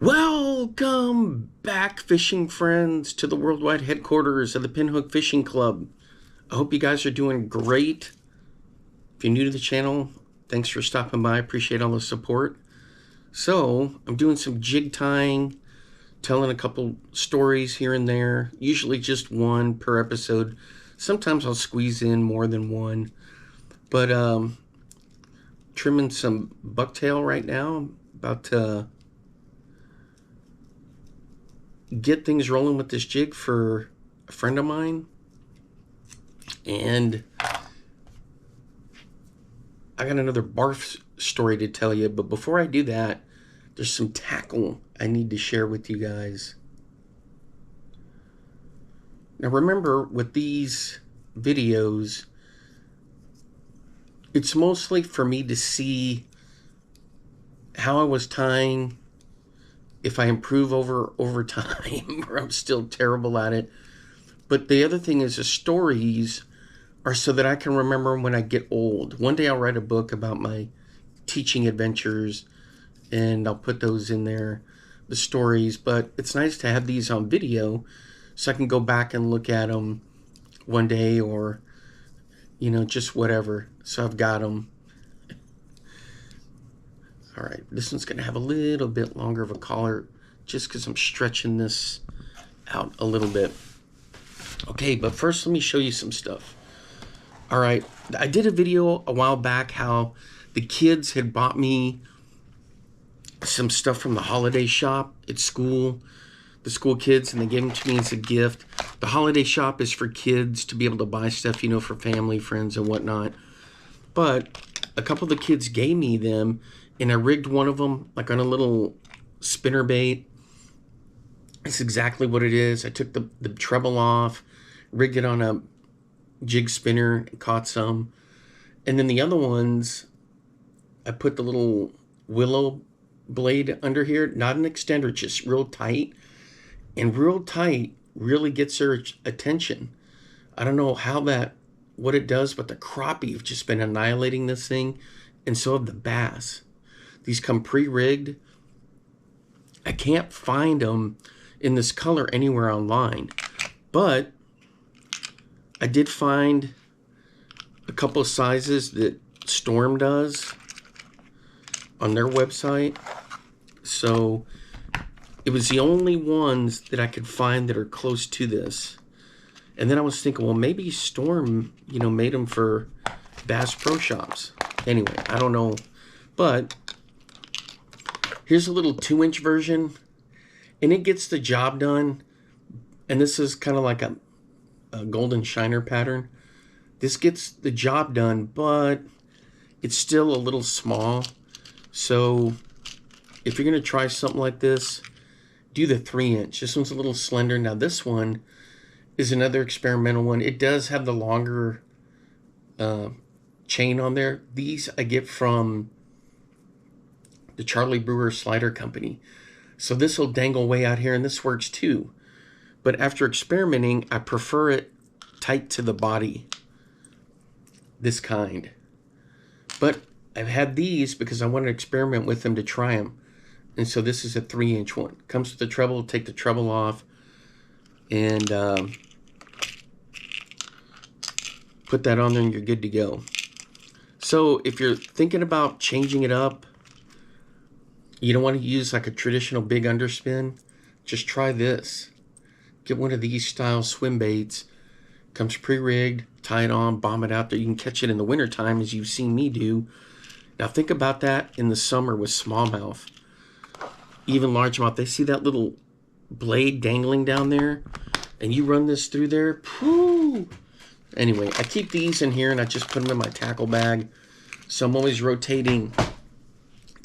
Welcome back, fishing friends, to the worldwide headquarters of the Pinhook Fishing Club. I hope you guys are doing great. If you're new to the channel, thanks for stopping by. I appreciate all the support. So, I'm doing some jig tying, telling a couple stories here and there, usually just one per episode. Sometimes I'll squeeze in more than one. But, trimming some bucktail right now. About to get things rolling with this jig for a friend of mine. And I got another barf story to tell you, but before I do that, there's some tackle I need to share with you guys. Now remember, with these videos, it's mostly for me to see how I was tying, if I improve over time, or I'm still terrible at it. But the other thing is the stories are so that I can remember when I get old. One day I'll write a book about my teaching adventures, and I'll put those in there, the stories. But it's nice to have these on video so I can go back and look at them one day, or, you know, just whatever. So I've got them. All right, this one's gonna have a little bit longer of a collar just because I'm stretching this out a little bit. Okay, but first let me show you some stuff. All right, I did a video a while back how the kids had bought me some stuff from the holiday shop at school, the school kids, and they gave them to me as a gift. The holiday shop is for kids to be able to buy stuff, you know, for family, friends, and whatnot. But a couple of the kids gave me them, and I rigged one of them like on a little spinner bait. It's exactly what it is. I took the treble off, rigged it on a jig spinner, and caught some. And then the other ones, I put the little willow blade under here, not an extender, just real tight. And real tight really gets their attention. I don't know what it does, but the crappie have just been annihilating this thing, and so have the bass. These come pre-rigged. I can't find them in this color anywhere online, but I did find a couple of sizes that Storm does on their website. So it was the only ones that I could find that are close to this. And then I was thinking, well, maybe Storm, you know, made them for Bass Pro Shops. Anyway, I don't know. But here's a little 2-inch version, and it gets the job done. And this is kind of like a golden shiner pattern. This gets the job done, but it's still a little small. So if you're going to try something like this, do the 3-inch. This one's a little slender. Now this one is another experimental one. It does have the longer chain on there. These I get from the Charlie Brewer Slider Company. So this will dangle way out here, and this works too. But after experimenting, I prefer it tight to the body, this kind. But I've had these because I want to experiment with them to try them. And so this is a 3-inch one. Comes with the treble. Take the treble off and put that on there, and you're good to go. So if you're thinking about changing it up, you don't want to use like a traditional big underspin, just try this. Get one of these style swim baits. Comes pre-rigged, tie it on, bomb it out there. You can catch it in the wintertime, as you've seen me do. Now think about that in the summer with smallmouth, even largemouth. They see that little blade dangling down there, and you run this through there. Whoo! Anyway, I keep these in here, and I just put them in my tackle bag. So I'm always rotating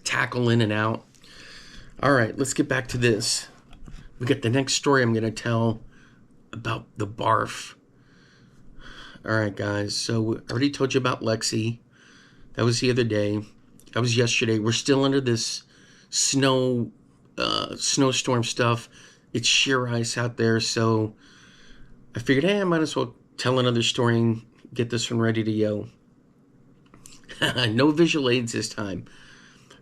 tackle in and out. All right, let's get back to this. We got the next story I'm going to tell about the barf. All right, guys. So I already told you about Lexi. That was the other day. That was yesterday. We're still under this snowstorm stuff. It's sheer ice out there. So I figured, hey, I might as well tell another story and get this one ready to go. No visual aids this time.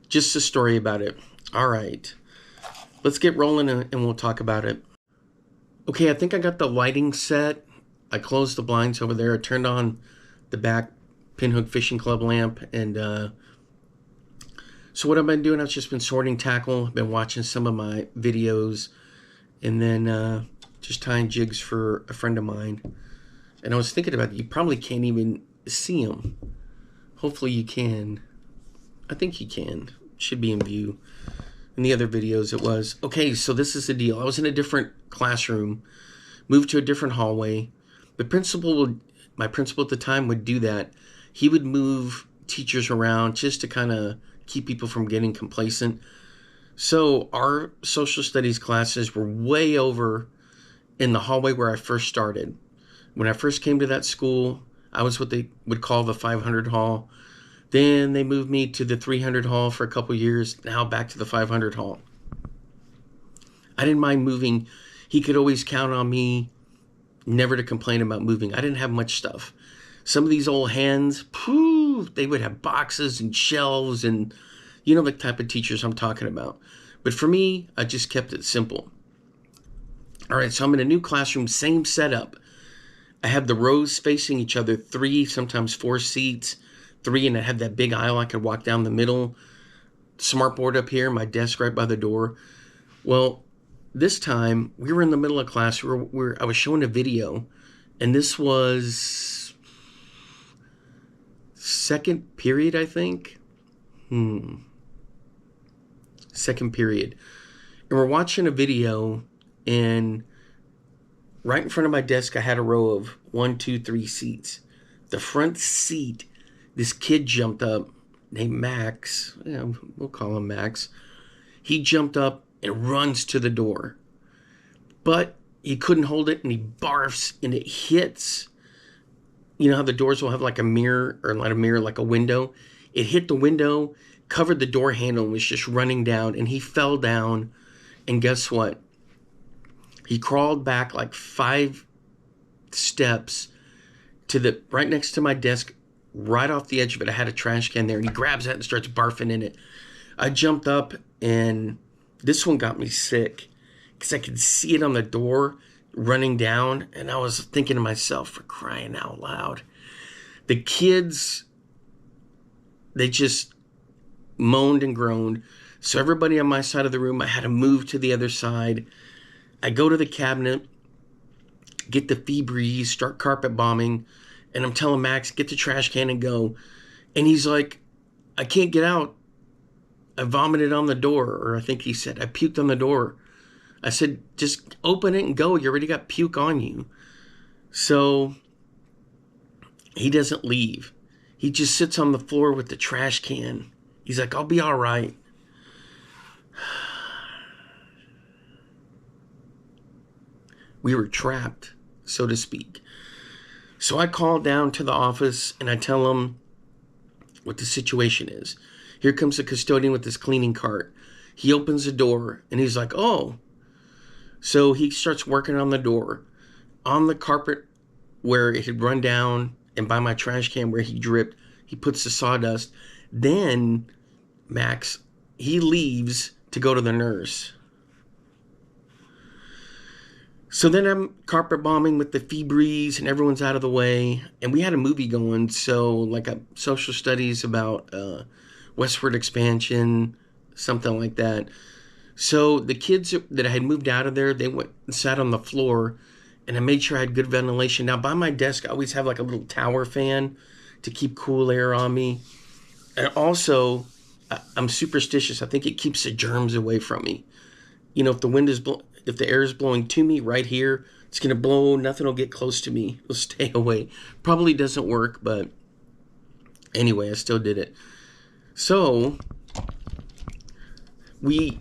Just a story about it. All right. let's get rolling and we'll talk about it. Okay, I think I got the lighting set. I closed the blinds over there. I turned on the back Pinhook Fishing Club lamp. And so what I've been doing, I've just been sorting tackle. I've been watching some of my videos. And then just tying jigs for a friend of mine. And I was thinking about it. You probably can't even see them. Hopefully you can. I think you can. Should be in view. In the other videos it was. Okay, so this is the deal. I was in a different classroom, moved to a different hallway. My principal at the time would do that. He would move teachers around just to kind of keep people from getting complacent. So our social studies classes were way over in the hallway where I first started. When I first came to that school, I was what they would call the 500 hall. Then they moved me to the 300 hall for a couple years. Now back to the 500 hall. I didn't mind moving. He could always count on me never to complain about moving. I didn't have much stuff. Some of these old hands, they would have boxes and shelves and you know the type of teachers I'm talking about. But for me, I just kept it simple. All right, so I'm in a new classroom, same setup. I have the rows facing each other, 3, sometimes 4 seats. 3, and I had that big aisle I could walk down the middle. Smartboard up here, my desk right by the door. Well, this time we were in the middle of class. I was showing a video, and this was second period, I think. Second period, and we're watching a video, and right in front of my desk, I had a row of 1, 2, 3 seats. The front seat. This kid jumped up, named Max. Yeah, we'll call him Max. He jumped up and runs to the door. But he couldn't hold it, and he barfs, and it hits. You know how the doors will have like a mirror, or not a mirror, like a window? It hit the window, covered the door handle, and was just running down, and he fell down. And guess what? He crawled back like 5 steps to the right next to my desk. Right off the edge of it, I had a trash can there, and he grabs that and starts barfing in it. I jumped up, and this one got me sick because I could see it on the door running down, and I was thinking to myself, for crying out loud. The kids, they just moaned and groaned. So everybody on my side of the room, I had to move to the other side. I go to the cabinet, get the Febreze, start carpet bombing. And I'm telling Max, get the trash can and go. And he's like, I can't get out. I vomited on the door. Or I think he said, I puked on the door. I said, just open it and go. You already got puke on you. So he doesn't leave. He just sits on the floor with the trash can. He's like, I'll be all right. We were trapped, so to speak. So I call down to the office and I tell them what the situation is. Here comes the custodian with his cleaning cart. He opens the door and he's like, oh. So he starts working on the door. On the carpet where it had run down and by my trash can where he dripped, he puts the sawdust. Then Max, he leaves to go to the nurse. So then I'm carpet bombing with the Febreze and everyone's out of the way. And we had a movie going, so like a social studies about westward expansion, something like that. So the kids that I had moved out of there, they went and sat on the floor, and I made sure I had good ventilation. Now by my desk, I always have like a little tower fan to keep cool air on me. And also, I'm superstitious. I think it keeps the germs away from me. You know, if the wind is if the air is blowing to me right here, it's going to blow. Nothing will get close to me. It'll stay away. Probably doesn't work, but anyway, I still did it. So we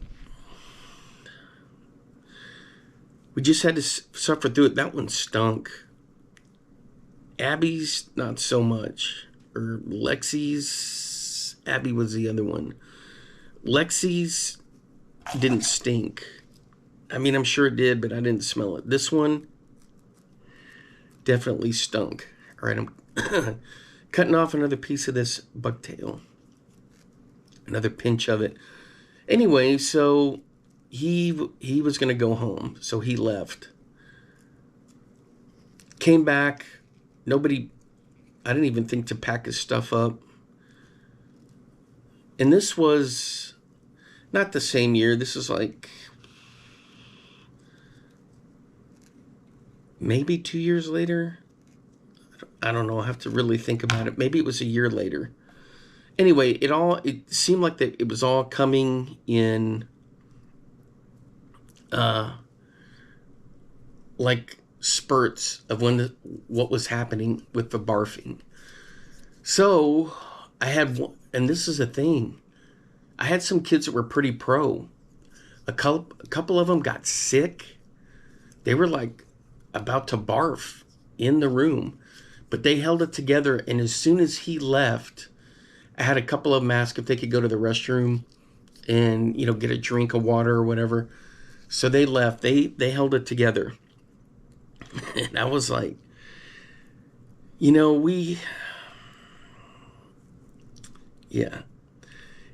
just had to suffer through it. That one stunk. Abby's not so much. Or Lexi's. Abby was the other one. Lexi's didn't stink. I mean, I'm sure it did, but I didn't smell it. This one definitely stunk. All right, I'm cutting off another piece of this bucktail. Another pinch of it. Anyway, so he was going to go home, so he left. Came back. Nobody, I didn't even think to pack his stuff up. And this was not the same year. This is like maybe 2 years later. I don't know. I have to really think about it. Maybe it was a year later. Anyway, it seemed like that it was all coming in like spurts of what was happening with the barfing. So I had one, and this is a thing. I had some kids that were pretty pro. A couple of them got sick. They were like about to barf in the room, but they held it together. And as soon as he left, I had a couple of them ask if they could go to the restroom and, get a drink of water or whatever. So they left. They held it together. And I was like, yeah,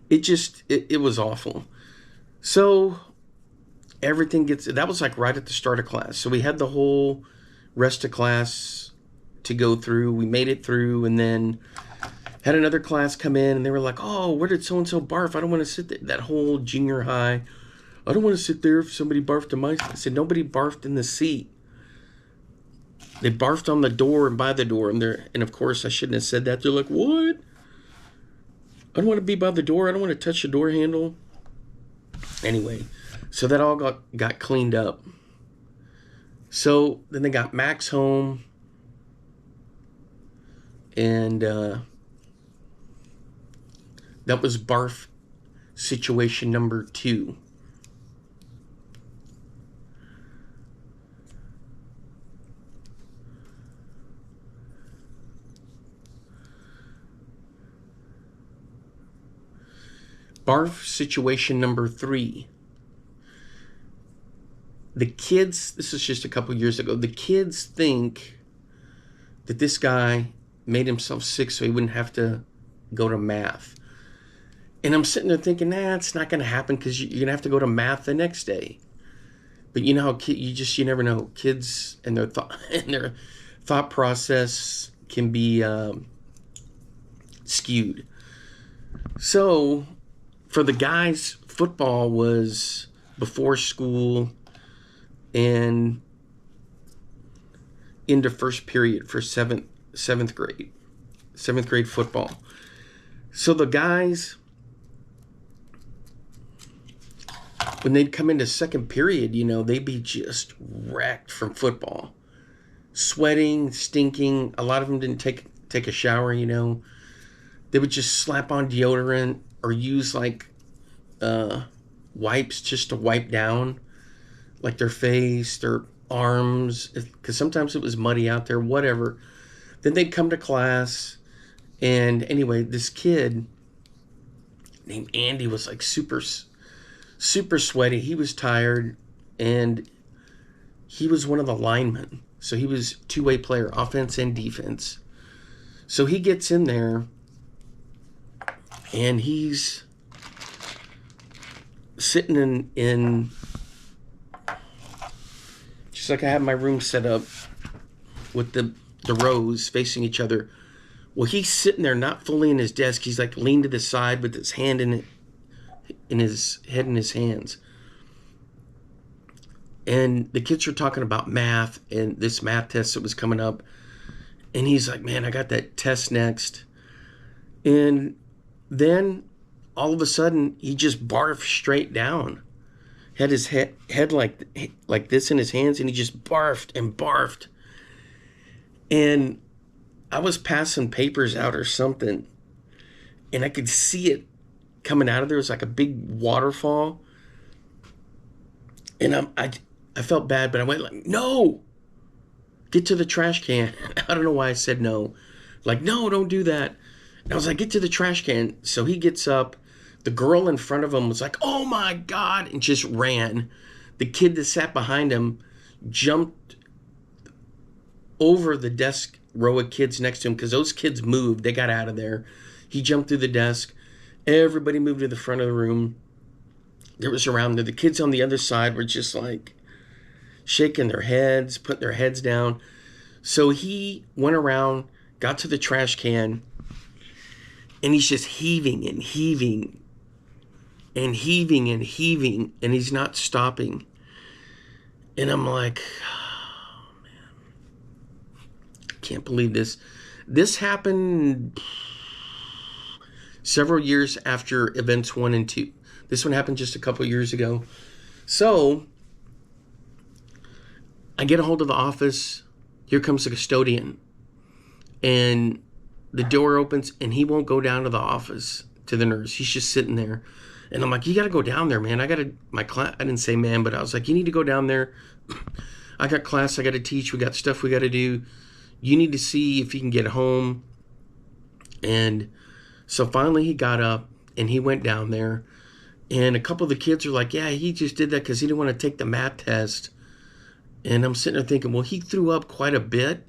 it was awful. So that was like right at the start of class. So we had the whole rest of class to go through. We made it through, and then had another class come in, and they were like, oh, where did so-and-so barf? I don't want to sit there. That whole junior high, I don't want to sit there if somebody barfed in my seat. I said, nobody barfed in the seat. They barfed on the door and by the door. And of course, I shouldn't have said that. They're like, what? I don't want to be by the door. I don't want to touch the door handle. Anyway, so that all got cleaned up. So then they got Max home. And that was barf situation number 2. Barf situation number 3. The kids, this is just a couple years ago, the kids think that this guy made himself sick so he wouldn't have to go to math. And I'm sitting there thinking, it's not going to happen because you're going to have to go to math the next day. But you know how you never know. Kids and their thought process can be skewed. So for the guys, football was before school and into first period for seventh grade football. So the guys, when they'd come into second period, they'd be just wrecked from football, sweating, stinking. A lot of them didn't take a shower. They would just slap on deodorant or use like wipes just to wipe down like their face, their arms, because sometimes it was muddy out there, whatever. Then they'd come to class, and anyway, this kid named Andy was like super sweaty. He was tired, and he was one of the linemen. So he was two-way player, offense and defense. So he gets in there, and he's sitting in just like I have my room set up with the rows facing each other. Well, he's sitting there not fully in his desk. He's like leaned to the side with his hand in his head in his hands. And the kids were talking about math and this math test that was coming up. And he's like, man, I got that test next. And then all of a sudden, he just barfed straight down. Had his head like this in his hands, and he just barfed and barfed. And I was passing papers out or something, and I could see it coming out of there. It was like a big waterfall. And I felt bad, but I went like, no, get to the trash can. I don't know why I said no. Like, no, don't do that. And I was like, get to the trash can. So he gets up. The girl in front of him was like, oh my God, and just ran. The kid that sat behind him jumped over the desk row of kids next to him because those kids moved. They got out of there. He jumped through the desk. Everybody moved to the front of the room. there was around there. The kids on the other side were just like shaking their heads, putting their heads down. So he went around, got to the trash can, and he's just heaving and heaving and heaving and heaving, and he's not stopping. And I'm like, oh, man, I can't believe this. This happened several years after events 1 and 2. This one happened just a couple years ago. So I get a hold of the office. Here comes the custodian. And the door opens, and he won't go down to the office to the nurse. He's just sitting there. And I'm like, you got to go down there, man. I didn't say man, but I was like, you need to go down there. I got class I got to teach. We got stuff we got to do. You need to see if you can get home. And so finally he got up, and he went down there. And a couple of the kids are like, yeah, he just did that because he didn't want to take the math test. And I'm sitting there thinking, well, he threw up quite a bit.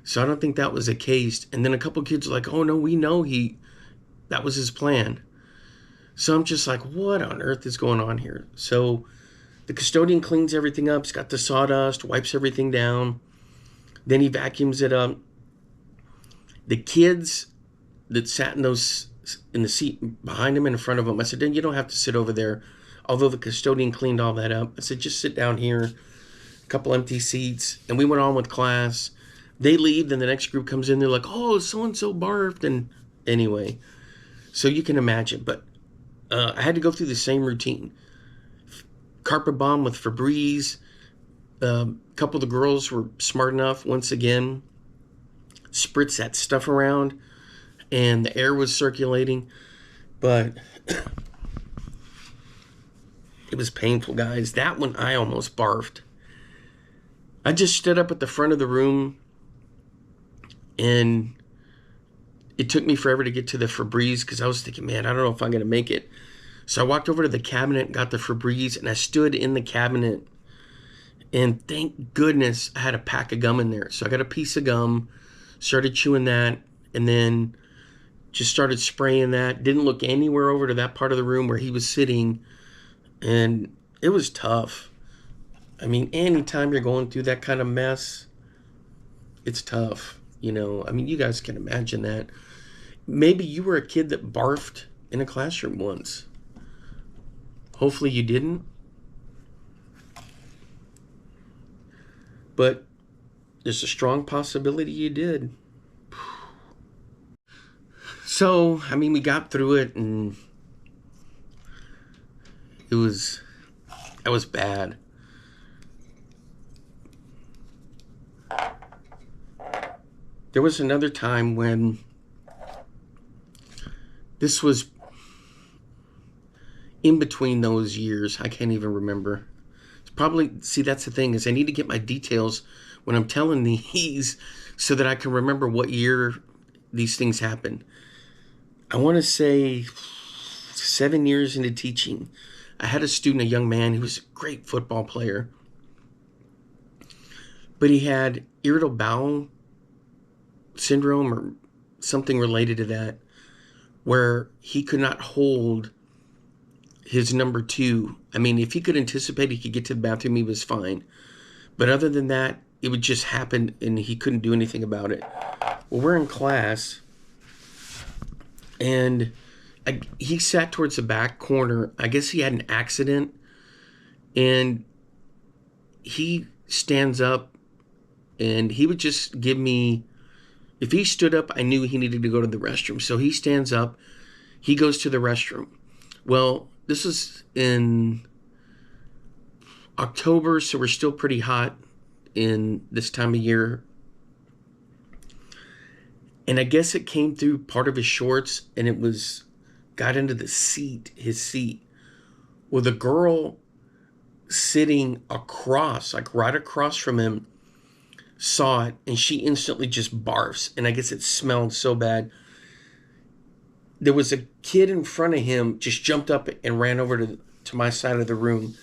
So I don't think that was the case. And then a couple of kids are like, oh, no, we know that was his plan. So I'm just like, what on earth is going on here? So the custodian cleans everything up. He's got the sawdust, wipes everything down. Then he vacuums it up. The kids that sat in the seat behind him and in front of him, I said, then you don't have to sit over there. Although the custodian cleaned all that up, I said, just sit down here. A couple empty seats. And we went on with class. They leave, then the next group comes in. They're like, oh, so-and-so barfed. And anyway, so you can imagine. But I had to go through the same routine. Carpet bomb with Febreze. A couple of the girls were smart enough, once again, spritz that stuff around. And the air was circulating. But it was painful, guys. That one, I almost barfed. I just stood up at the front of the room, and it took me forever to get to the Febreze because I was thinking, man, I don't know if I'm going to make it. So I walked over to the cabinet, got the Febreze, and I stood in the cabinet. And thank goodness I had a pack of gum in there. So I got a piece of gum, started chewing that, and then just started spraying that. Didn't look anywhere over to that part of the room where he was sitting. And it was tough. I mean, anytime you're going through that kind of mess, it's tough. I mean, you guys can imagine that. Maybe you were a kid that barfed in a classroom once. Hopefully you didn't. But there's a strong possibility you did. So, I mean, we got through it, and that was bad. There was another time when this was in between those years. I can't even remember. It's probably, see, that's the thing, is I need to get my details when I'm telling these so that I can remember what year these things happened. I want to say 7 years into teaching, I had a student, a young man, who was a great football player, but he had irritable bowel syndrome or something related to that, where he could not hold his number 2. I mean, if he could anticipate he could get to the bathroom, he was fine. But other than that, it would just happen, and he couldn't do anything about it. Well, we're in class, and he sat towards the back corner. I guess he had an accident, and he stands up, and he would just give me, if he stood up, I knew he needed to go to the restroom. So he stands up, he goes to the restroom. Well, this is in October, so we're still pretty hot in this time of year. And I guess it came through part of his shorts, and it got into the seat, his seat. Well, the girl sitting across, like right across from him, saw it, and she instantly just barfs. And I guess it smelled so bad. There was a kid in front of him, just jumped up and ran over to my side of the room.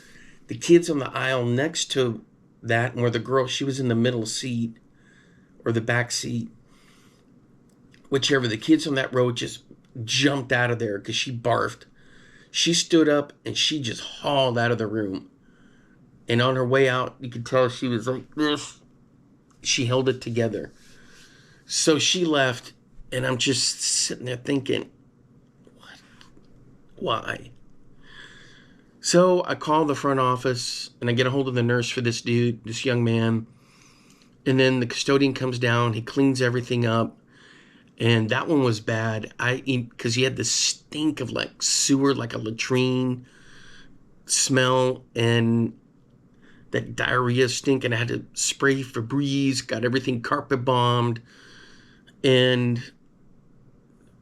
The kids on the aisle next to that, and where the girl, she was in the middle seat, or the back seat, whichever, the kids on that row just jumped out of there because she barfed. She stood up and she just hauled out of the room. And on her way out, you could tell she was like this. She held it together. So she left, and I'm just sitting there thinking, what? Why? So I call the front office, and I get a hold of the nurse for this dude, this young man. And then the custodian comes down. He cleans everything up. And that one was bad. Because he had this stink of like sewer, like a latrine smell, and that diarrhea stink. And I had to spray Febreze, got everything carpet bombed. And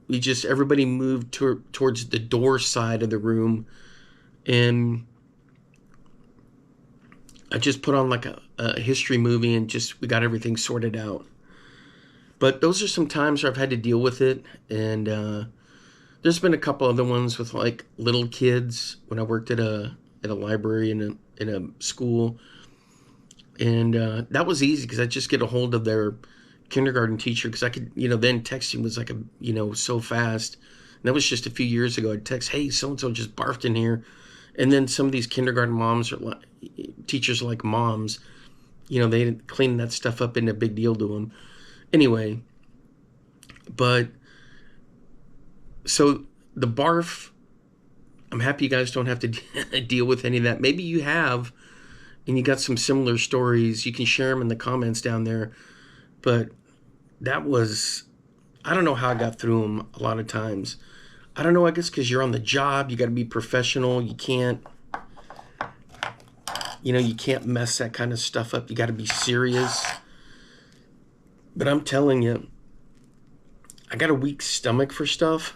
everybody moved towards the door side of the room. And I just put on like a history movie and we got everything sorted out. But those are some times where I've had to deal with it. And there's been a couple other ones with like little kids when I worked at a library in a school. And that was easy because I just get a hold of their kindergarten teacher, because I could, then texting was like so fast. And that was just a few years ago. I'd text, hey, so-and-so just barfed in here. And then some of these kindergarten moms teachers are like moms, they clean that stuff up, isn't a big deal to them. Anyway, but so the barf, I'm happy you guys don't have to deal with any of that. Maybe you have, and you got some similar stories. You can share them in the comments down there. But that was, I don't know how I got through them a lot of times. I don't know, I guess because you're on the job, you got to be professional. You can't mess that kind of stuff up. You got to be serious. But I'm telling you, I got a weak stomach for stuff.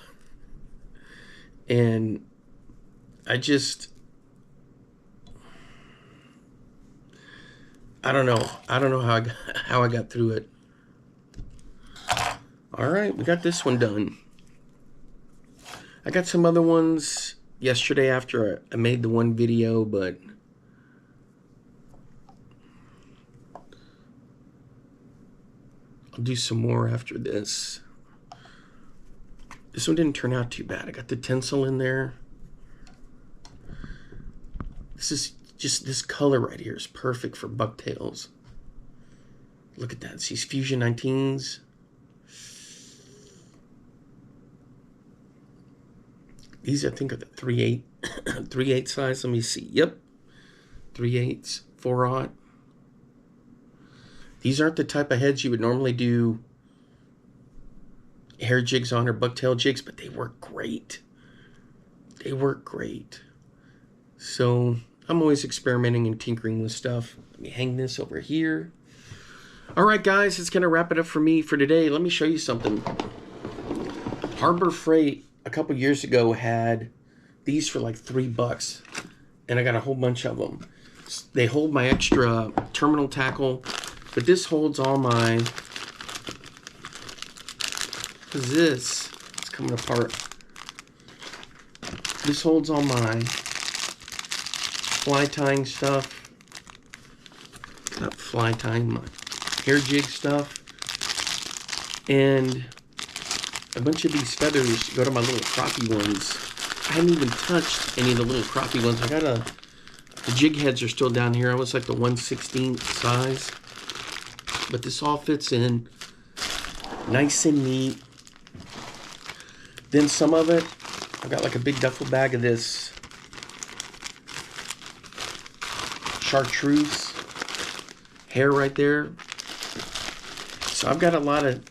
And I don't know. I don't know how I got through it. All right, we got this one done. I got some other ones yesterday after I made the one video, but I'll do some more after this. This one didn't turn out too bad. I got the tinsel in there. This color right here is perfect for bucktails. Look at that. It's these Fusion 19s. These, I think, are the 3/8 size. Let me see. Yep. 3/8, 4/0. These aren't the type of heads you would normally do hair jigs on or bucktail jigs, but they work great. They work great. So I'm always experimenting and tinkering with stuff. Let me hang this over here. All right, guys, it's going to wrap it up for me for today. Let me show you something. Harbor Freight a couple years ago had these for like $3, and I got a whole bunch of them. They hold my extra terminal tackle, but this holds all my, it's coming apart. This holds all my fly tying stuff, not fly tying, my hair jig stuff, and a bunch of these feathers go to my little crappie ones. I haven't even touched any of the little crappie ones. The jig heads are still down here. I was like the 1/16 size. But this all fits in nice and neat. Then some of it, I've got like a big duffel bag of this chartreuse hair right there. So I've got a lot of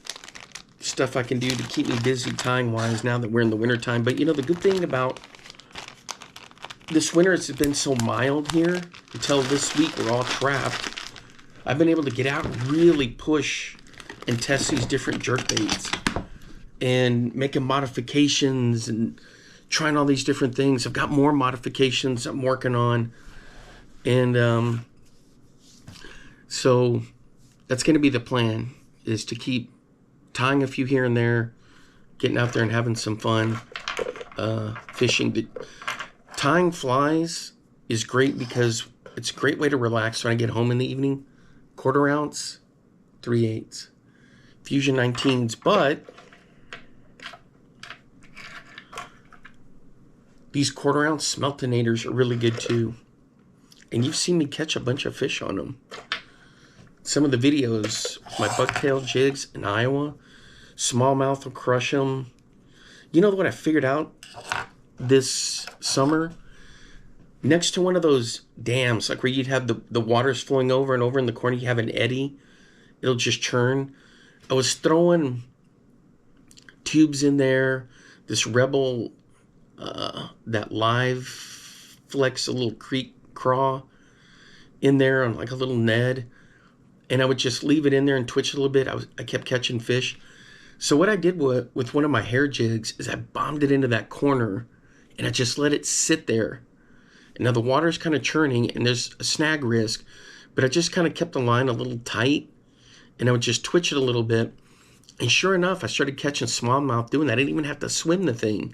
stuff I can do to keep me busy tying wise now that we're in the winter time. But the good thing about this winter, it's been so mild here until this week. We're all trapped. I've been able to get out and really push and test these different jerk baits and making modifications and trying all these different things. I've got more modifications I'm working on. And so that's going to be the plan, is to keep tying a few here and there, getting out there and having some fun fishing. Tying flies is great because it's a great way to relax when I get home in the evening. 1/4 ounce, 3/8 Fusion 19s, but These 1/4 ounce smeltinators are really good too. And you've seen me catch a bunch of fish on them. Some of the videos, my bucktail jigs in Iowa, smallmouth will crush them. You know what I figured out this summer? Next to one of those dams, like where you'd have the water's flowing over and over in the corner, you have an eddy. It'll just churn. I was throwing tubes in there. This Rebel, that live flex, a little creek craw in there on like a little Ned. And I would just leave it in there and twitch a little bit. I kept catching fish. So what I did with one of my hair jigs is I bombed it into that corner and I just let it sit there. And now the water's kind of churning and there's a snag risk, but I just kind of kept the line a little tight and I would just twitch it a little bit. And sure enough, I started catching smallmouth doing that. I didn't even have to swim the thing.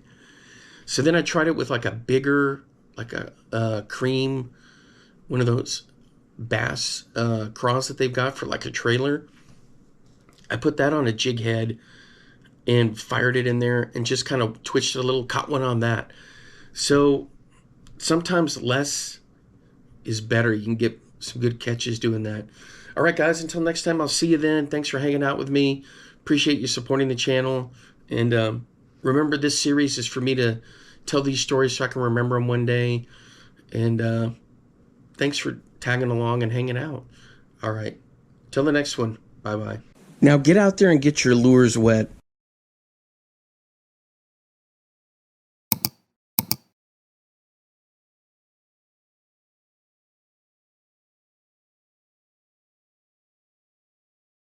So then I tried it with like a bigger, like a cream, one of those bass craws that they've got for like a trailer. I put that on a jig head and fired it in there and just kind of twitched it a little, caught one on that. So sometimes less is better. You can get some good catches doing that. All right, guys, until next time, I'll see you then. Thanks for hanging out with me. Appreciate you supporting the channel. And remember, this series is for me to tell these stories so I can remember them one day. And thanks for tagging along and hanging out. All right, till the next one. Bye-bye. Now get out there and get your lures wet.